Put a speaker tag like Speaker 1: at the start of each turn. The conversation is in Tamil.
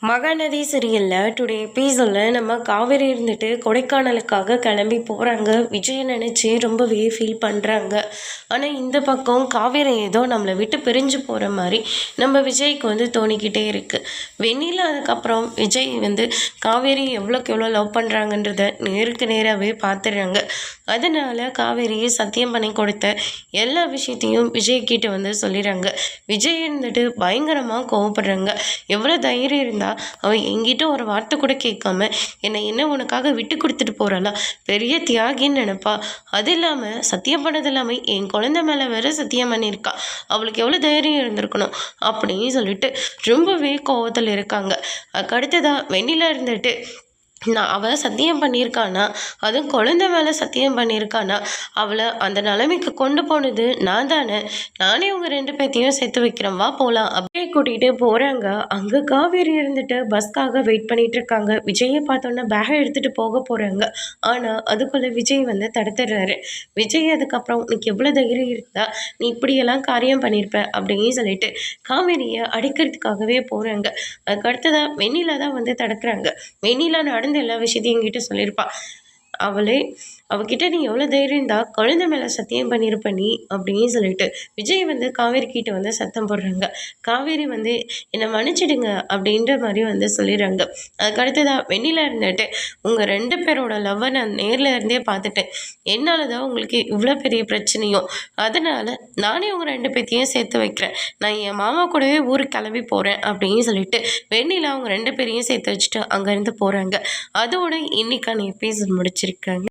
Speaker 1: மகாநதி சீரியலில் டுடே எபிசோடில் நம்ம காவேரி இருந்துட்டு கொடைக்கானலுக்காக கிளம்பி போகிறாங்க. விஜயை நினச்சி ரொம்பவே ஃபீல் பண்ணுறாங்க. ஆனால் இந்த பக்கம் காவேரி ஏதோ நம்மளை விட்டு பிரிஞ்சு போகிற மாதிரி நம்ம விஜய்க்கு தோணிக்கிட்டே இருக்குது. வெண்ணிலா அதுக்கப்புறம் விஜய் காவேரி எவ்வளோக்கு எவ்வளோ லவ் பண்ணுறாங்கன்றத நேருக்கு நேராகவே பார்த்துடுறாங்க. அதனால் காவேரியை சத்தியம் பண்ணி கொடுத்த எல்லா விஷயத்தையும் விஜய்கிட்ட சொல்லிடுறாங்க. விஜய் பயங்கரமாக கோவப்படுறாங்க. எவ்வளோ தைரியம் இருந்தால் அவன் என்கிட்ட ஒரு வார்த்தை கூட கேட்காம என்ன உனக்காக விட்டு கொடுத்துட்டு போகிறாளா, பெரிய தியாகின்னு நினைப்பா. அது இல்லாமல் சத்தியம் பண்ணது இல்லாமல் என் குழந்தை மேலே வேற சத்தியம் பண்ணியிருக்கா. அவளுக்கு எவ்வளோ தைரியம் இருந்திருக்கணும் அப்படின்னு சொல்லிட்டு ரொம்பவே கோவத்தில் இருக்காங்க. அதுக்கு அடுத்ததான் வெண்ணிலா நான் அவள் சத்தியம் பண்ணியிருக்கானா, அதுவும் குழந்தை மேலே சத்தியம் பண்ணியிருக்கானா, அவளை அந்த நிலைமைக்கு கொண்டு போனது நான் தானே. நானே உங்கள் 2 பேர்த்தையும் சேர்த்து வைக்கிறேன், வா போகலாம் அப்படியே கூட்டிகிட்டு போகிறாங்க. அங்கே காவேரி பஸ்க்காக வெயிட் பண்ணிட்டு இருக்காங்க. விஜயை பார்த்தோன்னா பேகை எடுத்துகிட்டு போக போகிறாங்க. ஆனால் அதுக்குள்ளே விஜய் தடுத்துடுறாரு. விஜய் அதுக்கப்புறம் உனக்கு எவ்வளோ தைரியம் இருந்தா நீ இப்படியெல்லாம் காரியம் பண்ணியிருப்ப அப்படின்னு சொல்லிட்டு காவேரியை அடிக்கிறதுக்காகவே போகிறாங்க. அதுக்கு அடுத்ததான் வெண்ணிலா தான் தடுக்கிறாங்க. வெண்ணிலா நடந்து எல்லா விஷயத்தையும் என்கிட்ட சொல்லியிருப்பா. அவகிட்ட நீ எவ்வளோ தைரியம் இருந்தா குழந்தை மேலே சத்தியம் பண்ணியிருப்ப நீ அப்படின்னு சொல்லிட்டு விஜய் காவேரி கிட்ட சத்தம் போடுறாங்க. காவேரி என்னை மன்னிச்சிடுங்க அப்படின்ற மாதிரி சொல்லிடுறாங்க. அதுக்கு அடுத்ததான் வெண்ணிலா உங்கள் 2 பேரோட லவ்வை நான் நேரில் இருந்தே பார்த்துட்டேன். என்னால் தான் உங்களுக்கு இவ்வளோ பெரிய பிரச்சனையும், அதனால் நானே உங்கள் 2 பேர்த்தையும் சேர்த்து வைக்கிறேன். நான் என் மாமா கூடவே ஊருக்கு கிளம்பி போகிறேன் அப்படின்னு சொல்லிட்டு வெண்ணிலா அவங்க 2 பேரையும் சேர்த்து வச்சுட்டு அங்கேருந்து போகிறாங்க. அதோட இன்னைக்கான எபிசோட் முடிச்சிருக்காங்க.